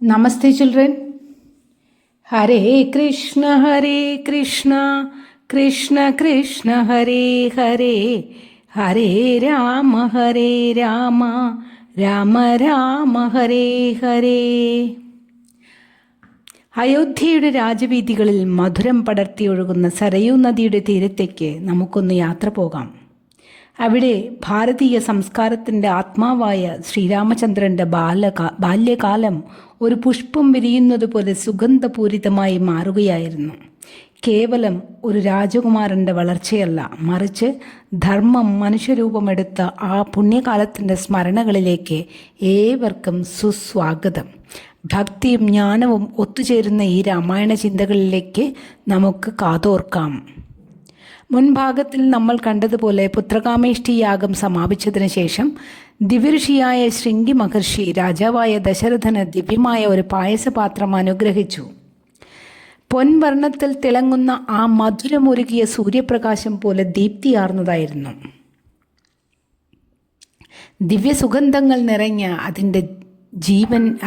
Namaste, children. Hare Krishna, Krishna Krishna, Hare Hare, Hare Rama, Rama Rama, Hare Hare. അയോധ്യയുടെ രാജവീഥികളിൽ മധുരം പടർത്തിയൊഴുകുന്ന സരയൂ നദിയുടെ തീരത്തേക്ക് നമുക്കൊന്ന് യാത്ര പോകാം. അവിടെ ഭാരതീയ സംസ്കാരത്തിൻ്റെ ആത്മാവായ ശ്രീരാമചന്ദ്രൻ്റെ ബാല്യകാലം ഒരു പുഷ്പം വിരിയുന്നത് പോലെ സുഗന്ധപൂരിതമായി മാറുകയായിരുന്നു. കേവലം ഒരു രാജകുമാരൻ്റെ വളർച്ചയല്ല, മറിച്ച് ധർമ്മം മനുഷ്യരൂപമെടുത്ത ആ പുണ്യകാലത്തിൻ്റെ സ്മരണകളിലേക്ക് ഏവർക്കും സുസ്വാഗതം. ഭക്തിയും ജ്ഞാനവും ഒത്തുചേരുന്ന ഈ രാമായണ ചിന്തകളിലേക്ക് നമുക്ക് കാതോർക്കാം. മുൻഭാഗത്തിൽ നമ്മൾ കണ്ടതുപോലെ പുത്രകാമേഷ്ടി യാഗം സമാപിച്ചതിന് ശേഷം ദിവ്യഋഷിയായ ശൃംഗി മഹർഷി രാജാവായ ദശരഥന് ദിവ്യമായ ഒരു പായസപാത്രം അനുഗ്രഹിച്ചു. പൊൻവർണ്ണത്തിൽ തിളങ്ങുന്ന ആ മധുരമുരുകിയ സൂര്യപ്രകാശം പോലെ ദീപ്തിയാർന്നതായിരുന്നു. ദിവ്യസുഗന്ധങ്ങൾ നിറഞ്ഞ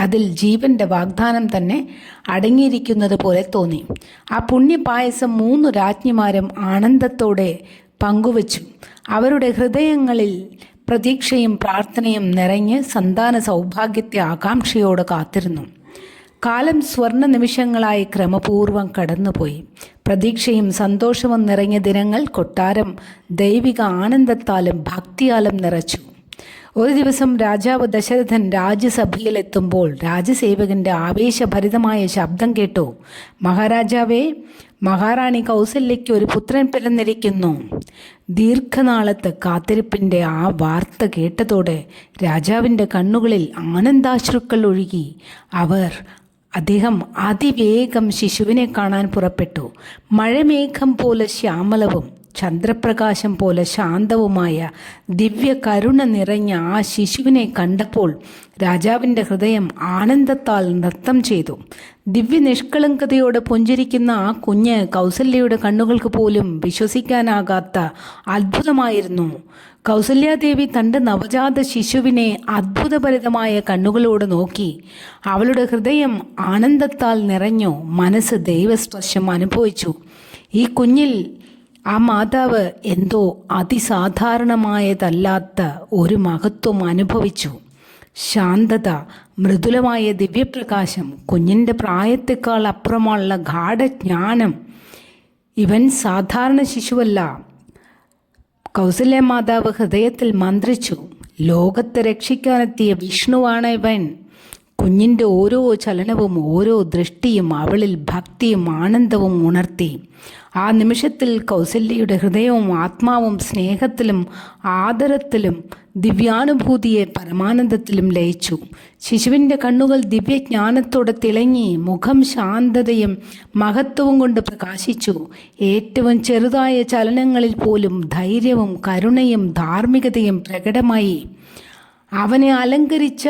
അതിൽ ജീവന്റെ വാഗ്ദാനം തന്നെ അടങ്ങിയിരിക്കുന്നത് പോലെ തോന്നി. ആ പുണ്യപായസം 3 രാജ്ഞിമാരും ആനന്ദത്തോടെ പങ്കുവച്ചു. അവരുടെ ഹൃദയങ്ങളിൽ പ്രതീക്ഷയും പ്രാർത്ഥനയും നിറഞ്ഞ് സന്താന സൗഭാഗ്യത്തെ ആകാംക്ഷയോടെ കാത്തിരുന്നു. കാലം സ്വർണ്ണ നിമിഷങ്ങളായി ക്രമപൂർവ്വം കടന്നുപോയി. പ്രതീക്ഷയും സന്തോഷവും നിറഞ്ഞ ദിനങ്ങൾ കൊട്ടാരം ദൈവിക ആനന്ദത്താലും ഭക്തിയാലും നിറച്ചു. ഒരു ദിവസം രാജാവ് ദശരഥൻ രാജ്യസഭയിലെത്തുമ്പോൾ രാജസേവകന്റെ ആവേശഭരിതമായ ശബ്ദം കേട്ടു. മഹാരാജാവേ, മഹാറാണി കൗസല്യയ്ക്ക് ഒരു പുത്രൻ പിറന്നിരിക്കുന്നു. ദീർഘനാളത്തെ കാത്തിരിപ്പിൻ്റെ ആ വാർത്ത കേട്ടതോടെ രാജാവിൻ്റെ കണ്ണുകളിൽ ആനന്ദാശ്രുക്കൾ ഒഴുകി. അദ്ദേഹം അതിവേഗം ശിശുവിനെ കാണാൻ പുറപ്പെട്ടു. മഴമേഘം പോലെ ശ്യാമലവും ചന്ദ്രപ്രകാശം പോലെ ശാന്തവുമായ ദിവ്യ കരുണ നിറഞ്ഞ ആ ശിശുവിനെ കണ്ടപ്പോൾ രാജാവിൻ്റെ ഹൃദയം ആനന്ദത്താൽ നൃത്തം ചെയ്തു. ദിവ്യ നിഷ്കളങ്കതയോടെ പുഞ്ചിരിക്കുന്ന ആ കുഞ്ഞ് കൗസല്യയുടെ കണ്ണുകൾക്ക് പോലും വിശ്വസിക്കാനാകാത്ത അത്ഭുതമായിരുന്നു. കൗസല്യാദേവി തൻ്റെ നവജാത ശിശുവിനെ അത്ഭുതഭരിതമായ കണ്ണുകളോട് നോക്കി. അവളുടെ ഹൃദയം ആനന്ദത്താൽ നിറഞ്ഞു. മനസ്സ് ദൈവസ്പർശം അനുഭവിച്ചു. ഈ കുഞ്ഞിൽ ആ മാതാവ് എന്തോ അതിസാധാരണമായതല്ലാത്ത ഒരു മഹത്വം അനുഭവിച്ചു. ശാന്തത, മൃദുലമായ ദിവ്യപ്രകാശം, കുഞ്ഞിൻ്റെ പ്രായത്തെക്കാൾ അപ്പുറമുള്ള ഗാഠജ്ഞാനം. ഇവൻ സാധാരണ ശിശുവല്ല. കൗസല്യ മാതാവ് ഹൃദയത്തിൽ മന്ത്രിച്ചു, ലോകത്തെ രക്ഷിക്കാനെത്തിയ വിഷ്ണുവാണ് ഇവൻ. കുഞ്ഞിൻ്റെ ഓരോ ചലനവും ഓരോ ദൃഷ്ടിയും അവളിൽ ഭക്തിയും ആനന്ദവും ഉണർത്തി. ആ നിമിഷത്തിൽ കൗസല്യയുടെ ഹൃദയവും ആത്മാവും സ്നേഹത്തിലും ആദരത്തിലും ദിവ്യാനുഭൂതിയെ പരമാനന്ദത്തിലും ലയിച്ചു. ശിശുവിൻ്റെ കണ്ണുകൾ ദിവ്യജ്ഞാനത്തോടെ തിളങ്ങി. മുഖം ശാന്തതയും മഹത്വവും കൊണ്ട് പ്രകാശിച്ചു. ഏറ്റവും ചെറുതായ ചലനങ്ങളിൽ പോലും ധൈര്യവും കരുണയും ധാർമ്മികതയും പ്രകടമായി. അവനെ അലങ്കരിച്ച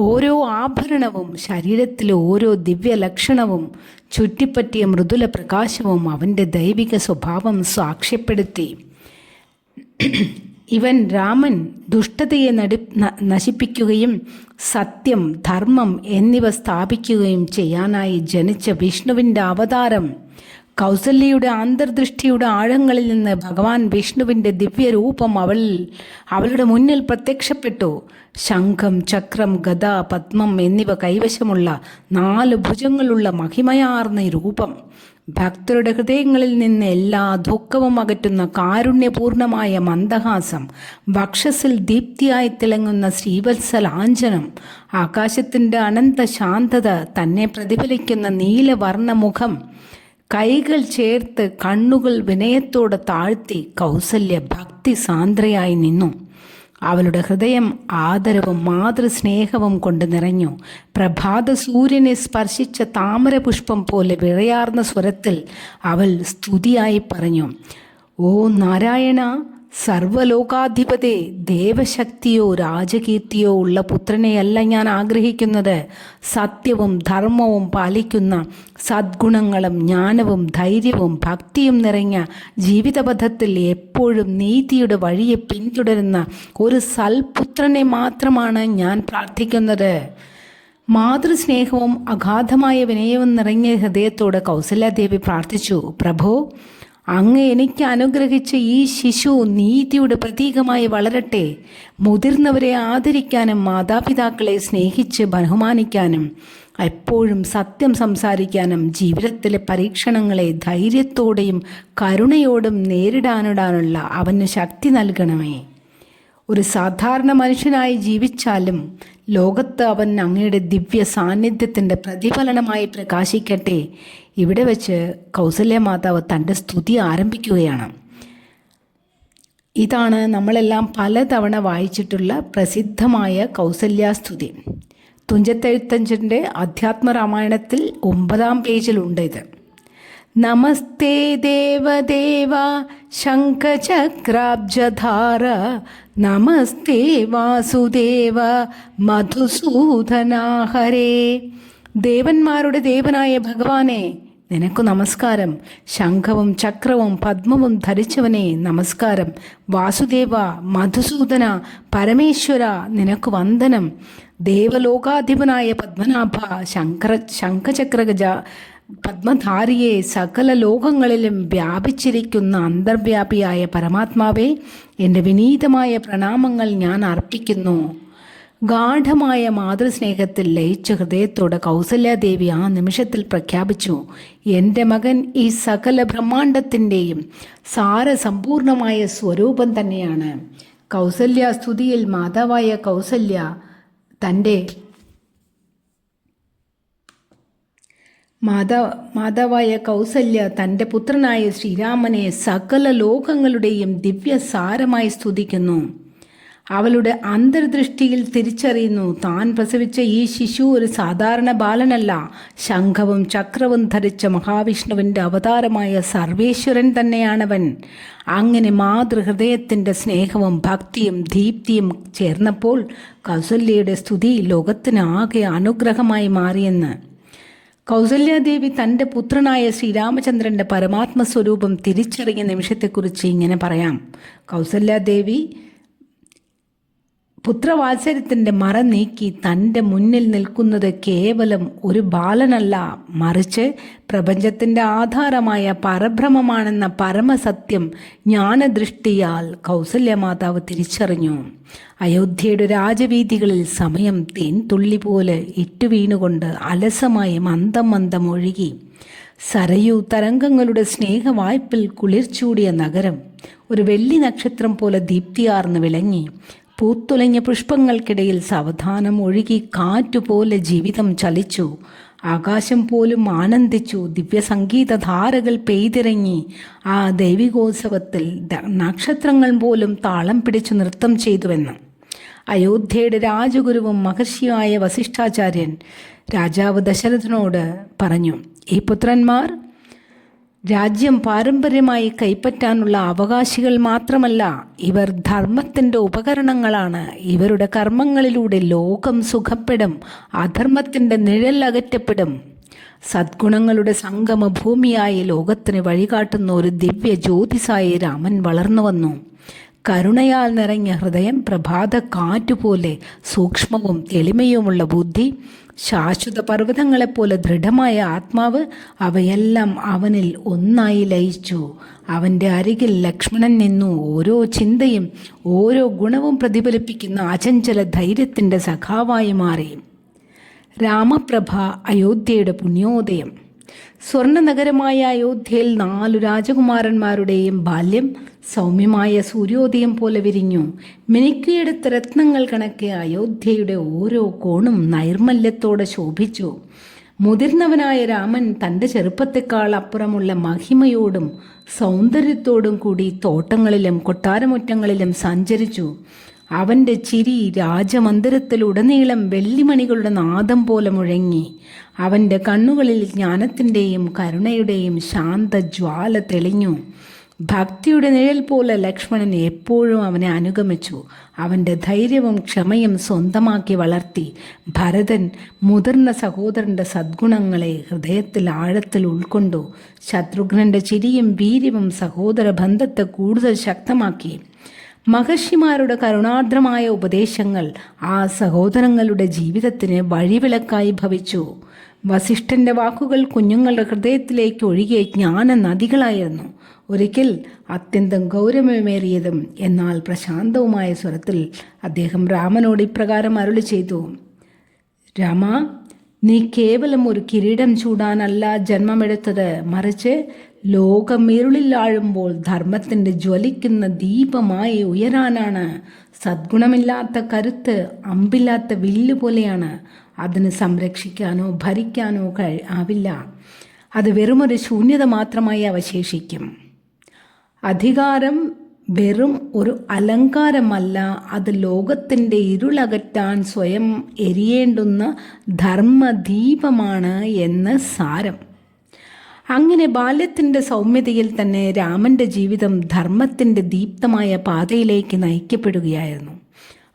ഓരോ ആഭരണവും ശരീരത്തിലെ ഓരോ ദിവ്യലക്ഷണവും ചുറ്റിപ്പറ്റിയ മൃദുല പ്രകാശവും അവൻ്റെ ദൈവിക സ്വഭാവം സാക്ഷ്യപ്പെടുത്തി. ഇവൻ രാമൻ ദുഷ്ടതയെ നശിപ്പിക്കുകയും സത്യം, ധർമ്മം എന്നിവ സ്ഥാപിക്കുകയും ചെയ്യാനായി ജനിച്ച വിഷ്ണുവിൻ്റെ അവതാരം. കൗസല്യയുടെ അന്തർദൃഷ്ടിയുടെ ആഴങ്ങളിൽ നിന്ന് ഭഗവാൻ വിഷ്ണുവിൻ്റെ ദിവ്യരൂപം അവളുടെ മുന്നിൽ പ്രത്യക്ഷപ്പെട്ടു. ശംഖം, ചക്രം, ഗദ, പത്മം എന്നിവ കൈവശമുള്ള 4 ഭുജങ്ങളുള്ള മഹിമയാർന്ന രൂപം. ഭക്തരുടെ ഹൃദയങ്ങളിൽ നിന്ന് എല്ലാ ദുഃഖവും അകറ്റുന്ന കാരുണ്യപൂർണമായ മന്ദഹാസം. വക്ഷസിൽ ദീപ്തിയായി തിളങ്ങുന്ന ശ്രീവത്സലാഞ്ജനം. ആകാശത്തിൻ്റെ അനന്ത ശാന്തത. തന്നെ പ്രതിഫലിക്കുന്ന നീലവർണ്ണമുഖം. കൈകൾ ചേർത്ത് കണ്ണുകൾ വിനയത്തോടെ താഴ്ത്തി കൗസല്യ ഭക്തി സാന്ദ്രയായി നിന്നു. അവളുടെ ഹൃദയം ആദരവും മാതൃസ്നേഹവും കൊണ്ട് നിറഞ്ഞു. പ്രഭാത സൂര്യനെ സ്പർശിച്ച താമരപുഷ്പം പോലെ വിറയാർന്ന സ്വരത്തിൽ അവൾ സ്തുതിയായി പറഞ്ഞു, ഓ നാരായണ, സർവലോകാധിപതേ, ദേവശക്തിയോ രാജകീർത്തിയോ ഉള്ള പുത്രനെയല്ല ഞാൻ ആഗ്രഹിക്കുന്നത്. സത്യവും ധർമ്മവും പാലിക്കുന്ന സദ്ഗുണങ്ങളും ജ്ഞാനവും ധൈര്യവും ഭക്തിയും നിറഞ്ഞ ജീവിതപഥത്തിൽ എപ്പോഴും നീതിയുടെ വഴിയെ പിന്തുടരുന്ന ഒരു സൽപുത്രനെ മാത്രമാണ് ഞാൻ പ്രാർത്ഥിക്കുന്നത്. മാതൃസ്നേഹവും അഗാധമായ വിനയവും നിറഞ്ഞ ഹൃദയത്തോടെ കൗസല്യാദേവി പ്രാർത്ഥിച്ചു, പ്രഭോ, അങ്ങ് എനിക്ക് അനുഗ്രഹിച്ച ഈ ശിശു നീതിയുടെ പ്രതീകമായി വളരട്ടെ. മുതിർന്നവരെ ആദരിക്കാനും മാതാപിതാക്കളെ സ്നേഹിച്ച് ബഹുമാനിക്കാനും എപ്പോഴും സത്യം സംസാരിക്കാനും ജീവിതത്തിലെ പരീക്ഷണങ്ങളെ ധൈര്യത്തോടെയും കരുണയോടും നേരിടാനുള്ള അവന് ശക്തി നൽകണമേ. ഒരു സാധാരണ മനുഷ്യനായി ജീവിച്ചാലും ലോകത്ത് അവൻ അങ്ങയുടെ ദിവ്യ സാന്നിധ്യത്തിൻ്റെ പ്രതിഫലനമായി പ്രകാശിക്കട്ടെ. ഇവിടെ വെച്ച് കൗസല്യ മാതാവ് തൻ്റെ സ്തുതി ആരംഭിക്കുകയാണ്. ഇതാണ് നമ്മളെല്ലാം പലതവണ വായിച്ചിട്ടുള്ള പ്രസിദ്ധമായ കൗസല്യാസ്തുതി. തുഞ്ചത്തെഴുത്തച്ഛൻ്റെ അധ്യാത്മരാമായണത്തിൽ 9-ാം പേജിലുണ്ട് ഇത്. നമസ്തേ ദേവദേവ ശംഖചക്രാബ്ജധാര നമസ്തേ വാസുദേവ മധുസൂദനാ ഹരേ. ദേവന്മാരുടെ ദേവനായ ഭഗവാനെ, നിനക്കു നമസ്കാരം. ശംഖവും ചക്രവും പദ്മവും ധരിച്ചവനെ നമസ്കാരം. വാസുദേവ, മധുസൂദന, പരമേശ്വര, നിനക്കു വന്ദനം. ദേവലോകാധിപനായ പത്മനാഭ, ശംഖചക്രഗജ പത്മധാരിയെ, സകല ലോകങ്ങളിലും വ്യാപിച്ചിരിക്കുന്ന അന്തർവ്യാപിയായ പരമാത്മാവേ, എൻ്റെ വിനീതമായ പ്രണാമങ്ങൾ ഞാൻ അർപ്പിക്കുന്നു. ഗാഠമായ മാതൃസ്നേഹത്തിൽ ലയിച്ച ഹൃദയത്തോടെ കൗസല്യാദേവി ആ നിമിഷത്തിൽ പ്രഖ്യാപിച്ചു, എൻ്റെ മകൻ ഈ സകല ബ്രഹ്മാണ്ടത്തിൻ്റെയും സാരസമ്പൂർണമായ സ്വരൂപം തന്നെയാണ്. കൗസല്യാസ്തുതിയിൽ മാതാവായ കൗസല്യ തൻ്റെ പുത്രനായ ശ്രീരാമനെ സകല ലോകങ്ങളുടെയും ദിവ്യസാരമായി സ്തുതിക്കുന്നു. അവളുടെ അന്തർദൃഷ്ടിയിൽ തിരിച്ചറിയുന്നു, താൻ പ്രസവിച്ച ഈ ശിശു ഒരു സാധാരണ ബാലനല്ല, ശംഖവും ചക്രവും ധരിച്ച മഹാവിഷ്ണുവിൻ്റെ അവതാരമായ സർവേശ്വരൻ തന്നെയാണവൻ. അങ്ങനെ മാതൃഹൃദയത്തിൻ്റെ സ്നേഹവും ഭക്തിയും ദീപ്തിയും ചേർന്നപ്പോൾ കൗസല്യയുടെ സ്തുതി ലോകത്തിന് ആകെ അനുഗ്രഹമായി മാറിയെന്ന്. കൗസല്യാദേവി തൻ്റെ പുത്രനായ ശ്രീരാമചന്ദ്രൻ്റെ പരമാത്മസ്വരൂപം തിരിച്ചറിഞ്ഞ നിമിഷത്തെക്കുറിച്ച് ഇങ്ങനെ പറയാം. കൗസല്യാദേവി പുത്രവാത്സല്യത്തിൻ്റെ മറ നീക്കി തൻ്റെ മുന്നിൽ നിൽക്കുന്നത് കേവലം ഒരു ബാലനല്ല, മറിച്ച് പ്രപഞ്ചത്തിൻ്റെ ആധാരമായ പരബ്രഹ്മമാണെന്ന പരമസത്യം ജ്ഞാനദൃഷ്ടിയാൽ കൗസല്യമാതാവ് തിരിച്ചറിഞ്ഞു. അയോധ്യയുടെ രാജവീഥികളിൽ സമയം തേൻ തുള്ളി പോലെ ഇറ്റുവീണുകൊണ്ട് അലസമായി മന്ദം ഒഴുകി. സരയൂ തരംഗങ്ങളുടെ സ്നേഹവായ്പിൽ കുളിർച്ചൂടിയ നഗരം ഒരു വെള്ളി നക്ഷത്രം പോലെ ദീപ്തിയാർന്ന് വിളങ്ങി. പൂത്തുലഞ്ഞ പുഷ്പങ്ങൾക്കിടയിൽ സാവധാനം ഒഴുകി കാറ്റുപോലെ ജീവിതം ചലിച്ചു. ആകാശം പോലും ആനന്ദിച്ചു. ദിവ്യസംഗീതധാരകൾ പെയ്തിറങ്ങി. ആ ദൈവികോത്സവത്തിൽ നക്ഷത്രങ്ങൾ പോലും താളം പിടിച്ചു നൃത്തം ചെയ്തുവെന്ന് അയോധ്യയുടെ രാജഗുരുവും മഹർഷിയായ വസിഷ്ഠാചാര്യൻ രാജാവ് ദശരഥനോട് പറഞ്ഞു. ഈ പുത്രന്മാർ രാജ്യം പാരമ്പര്യമായി കൈപ്പറ്റാനുള്ള അവകാശികൾ മാത്രമല്ല, ഇവർ ധർമ്മത്തിൻ്റെ ഉപകരണങ്ങളാണ്. ഇവരുടെ കർമ്മങ്ങളിലൂടെ ലോകം സുഖപ്പെടും, അധർമ്മത്തിൻ്റെ നിഴൽ അകറ്റപ്പെടും. സദ്ഗുണങ്ങളുടെ സംഗമ ഭൂമിയായി ലോകത്തിന് വഴികാട്ടുന്ന ഒരു ദിവ്യ ജ്യോതിസായി രാമൻ വളർന്നു വന്നു. കരുണയാൽ നിറഞ്ഞ ഹൃദയം, പ്രഭാത കാറ്റുപോലെ സൂക്ഷ്മവും എളിമയുമുള്ള ബുദ്ധി, ശാശ്വത പർവ്വതങ്ങളെപ്പോലെ ദൃഢമായ ആത്മാവ്, അവയെല്ലാം അവനിൽ ഒന്നായി ലയിച്ചു. അവൻ്റെ അരികിൽ ലക്ഷ്മണൻ നിന്നു. ഓരോ ചിന്തയും ഓരോ ഗുണവും പ്രതിഫലിപ്പിക്കുന്ന അചഞ്ചല ധൈര്യത്തിൻ്റെ സഖാവായി മാറി. രാമപ്രഭ, അയോധ്യയുടെ പുണ്യോദയം. സ്വർണ്ണ നഗരമായ അയോധ്യയിൽ 4 രാജകുമാരന്മാരുടെയും ബാല്യം സൗമ്യമായ സൂര്യോദയം പോലെ വിരിഞ്ഞു. മിനുക്കിയെടുത്ത രത്നങ്ങൾ കണക്കെ അയോധ്യയുടെ ഓരോ കോണും നൈർമല്യത്തോടെ ശോഭിച്ചു. മുതിർന്നവനായ രാമൻ തൻ്റെ ചെറുപ്പത്തെക്കാൾ അപ്പുറമുള്ള മഹിമയോടും സൗന്ദര്യത്തോടും കൂടി തോട്ടങ്ങളിലും കൊട്ടാരമുറ്റങ്ങളിലും സഞ്ചരിച്ചു. അവൻ്റെ ചിരി രാജമന്ദിരത്തിലുടനീളം വെള്ളിമണികളുടെ നാദം പോലെ മുഴങ്ങി. അവൻ്റെ കണ്ണുകളിൽ ജ്ഞാനത്തിൻ്റെയും കരുണയുടെയും ശാന്തജ്വാല തെളിഞ്ഞു. ഭക്തിയുടെ നിഴൽ പോലെ ലക്ഷ്മണൻ എപ്പോഴും അവനെ അനുഗമിച്ചു. അവൻ്റെ ധൈര്യവും ക്ഷമയും സ്വന്തമാക്കി വളർത്തി. ഭരതൻ മുതിർന്ന സഹോദരൻ്റെ സദ്ഗുണങ്ങളെ ഹൃദയത്തിൽ ആഴത്തിൽ ഉൾക്കൊണ്ടു. ശത്രുഘ്നൻ്റെ ചിരിയും വീര്യവും സഹോദര ബന്ധത്തെ കൂടുതൽ ശക്തമാക്കി. മഹർഷിമാരുടെ കരുണാർദ്രമായ ഉപദേശങ്ങൾ ആ സഹോദരങ്ങളുടെ ജീവിതത്തിന് വഴിവിളക്കായി ഭവിച്ചു. വസിഷ്ഠന്റെ വാക്കുകൾ കുഞ്ഞുങ്ങളുടെ ഹൃദയത്തിലേക്ക് ഒഴുകിയ ജ്ഞാന നദികളായിരുന്നു. ഒരിക്കൽ അത്യന്തം ഗൗരവമേറിയതും എന്നാൽ പ്രശാന്തവുമായ സ്വരത്തിൽ അദ്ദേഹം രാമനോട് ഇപ്രകാരം അരുളി ചെയ്തു: രാമ, നീ കേവലം ഒരു കിരീടം ചൂടാനല്ല ജന്മമെടുത്തത്, മറിച്ച് ലോകം ഇരുളിലാഴുമ്പോൾ ധർമ്മത്തിൻ്റെ ജ്വലിക്കുന്ന ദീപമായി ഉയരാനാണ്. സദ്ഗുണമില്ലാത്ത കരുത്ത് അമ്പില്ലാത്ത വില്ല് പോലെയാണ്. അതിന് സംരക്ഷിക്കാനോ ഭരിക്കാനോ ആവില്ല. അത് വെറുമൊരു ശൂന്യത മാത്രമായി അവശേഷിക്കും. അധികാരം വെറും ഒരു അലങ്കാരമല്ല, അത് ലോകത്തിൻ്റെ ഇരുളകറ്റാൻ സ്വയം എരിയേണ്ടുന്ന ധർമ്മദീപമാണ് എന്ന് സാരം. അങ്ങനെ ബാല്യത്തിൻ്റെ സൗമ്യതയിൽ തന്നെ രാമൻ്റെ ജീവിതം ധർമ്മത്തിൻ്റെ ദീപ്തമായ പാതയിലേക്ക് നയിക്കപ്പെടുകയായിരുന്നു.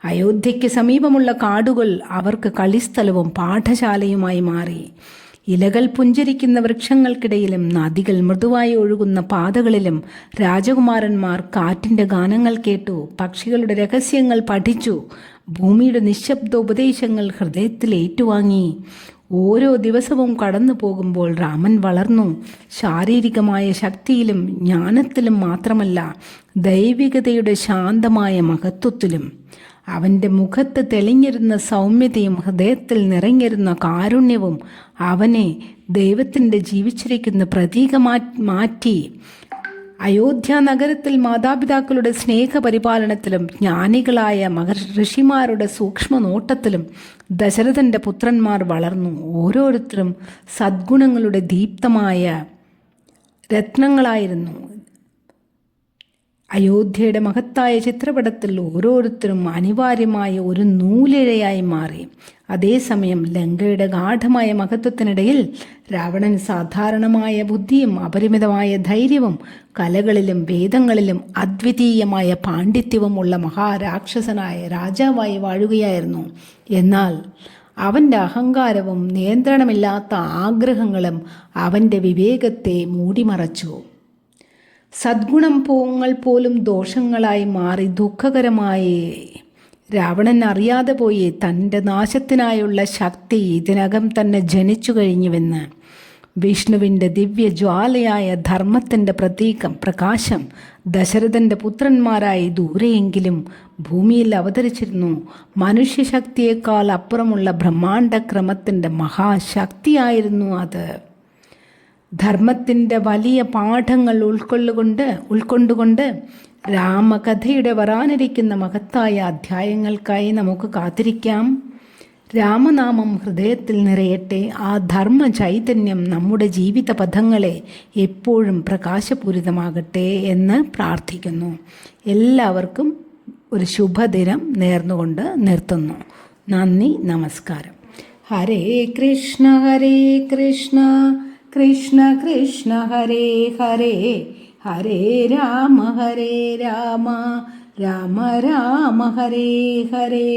അയോധ്യയ്ക്ക് സമീപമുള്ള കാടുകൾ അവർക്ക് കളിസ്ഥലവും പാഠശാലയുമായി മാറി. ഇലകൾ പുഞ്ചരിക്കുന്ന വൃക്ഷങ്ങൾക്കിടയിലും നദികൾ മൃദുവായി ഒഴുകുന്ന പാതകളിലും രാജകുമാരന്മാർ കാറ്റിൻ്റെ ഗാനങ്ങൾ കേട്ടു, പക്ഷികളുടെ രഹസ്യങ്ങൾ പഠിച്ചു, ഭൂമിയുടെ നിശബ്ദ ഉപദേശങ്ങൾ ഹൃദയത്തിൽ ഏറ്റുവാങ്ങി. ഓരോ ദിവസവും കടന്നു പോകുമ്പോൾ രാമൻ വളർന്നു. ശാരീരികമായ ശക്തിയിലും ജ്ഞാനത്തിലും മാത്രമല്ല, ദൈവികതയുടെ ശാന്തമായ മഹത്വത്തിലും. അവൻ്റെ മുഖത്ത് തെളിഞ്ഞിരുന്ന സൗമ്യതയും ഹൃദയത്തിൽ നിറഞ്ഞിരുന്ന കാരുണ്യവും അവനെ ദൈവത്തിൻ്റെ ജീവിച്ചിരിക്കുന്ന മാറ്റി. അയോധ്യ നഗരത്തിൽ മാതാപിതാക്കളുടെ സ്നേഹപരിപാലനത്തിലും ജ്ഞാനികളായ ഋഷിമാരുടെ സൂക്ഷ്മ നോട്ടത്തിലും ദശരഥൻ്റെ പുത്രന്മാർ വളർന്നു. ഓരോരുത്തരും സദ്ഗുണങ്ങളുടെ ദീപ്തമായ രത്നങ്ങളായിരുന്നു. അയോധ്യയുടെ മഹത്തായ ചിത്രപടത്തിൽ ഓരോരുത്തരും അനിവാര്യമായ ഒരു നൂലിഴയായി മാറി. അതേസമയം ലങ്കയുടെ ഗാഠമായ മഹത്വത്തിനിടയിൽ രാവണൻ സാധാരണമായ ബുദ്ധിയും അപരിമിതമായ ധൈര്യവും കലകളിലും വേദങ്ങളിലും അദ്വിതീയമായ പാണ്ഡിത്യവുമുള്ള മഹാരാക്ഷസനായ രാജാവായി വാഴുകയായിരുന്നു. എന്നാൽ അവൻ്റെ അഹങ്കാരവും നിയന്ത്രണമില്ലാത്ത ആഗ്രഹങ്ങളും അവൻ്റെ വിവേകത്തെ മൂടിമറച്ചു. സദ്ഗുണങ്ങൾ പോലും ദോഷങ്ങളായി മാറി ദുഃഖകരമായി. രാവണൻ അറിയാതെ പോയി തൻ്റെ നാശത്തിനായുള്ള ശക്തി ഇതിനകം തന്നെ ജനിച്ചു കഴിഞ്ഞുവെന്ന്. വിഷ്ണുവിൻ്റെ ദിവ്യജ്വാലയായ ധർമ്മത്തിൻ്റെ പ്രകാശം ദശരഥൻ്റെ പുത്രന്മാരായി ദൂരെയെങ്കിലും ഭൂമിയിൽ അവതരിച്ചിരുന്നു. മനുഷ്യശക്തിയേക്കാൾ അപ്പുറമുള്ള ബ്രഹ്മാണ്ഡക്രമത്തിൻ്റെ മഹാശക്തിയായിരുന്നു അത്. ധർമ്മത്തിൻ്റെ വലിയ പാഠങ്ങൾ ഉൾക്കൊണ്ടുകൊണ്ട് രാമകഥയുടെ വരാനിരിക്കുന്ന മഹത്തായ അധ്യായങ്ങൾക്കായി നമുക്ക് കാത്തിരിക്കാം. രാമനാമം ഹൃദയത്തിൽ നിറയട്ടെ. ആ ധർമ്മ ചൈതന്യം നമ്മുടെ ജീവിത പഥങ്ങളെ എപ്പോഴും പ്രകാശപൂരിതമാകട്ടെ എന്ന് പ്രാർത്ഥിക്കുന്നു. എല്ലാവർക്കും ഒരു ശുഭദിനം നേർന്നുകൊണ്ട് നിർത്തുന്നു. നന്ദി, നമസ്കാരം. ഹരേ കൃഷ്ണ കൃഷ്ണ കൃഷ്ണ ഹരേ ഹരേ, ഹരേ രാമ രാമ രാമ ഹരേ ഹരേ.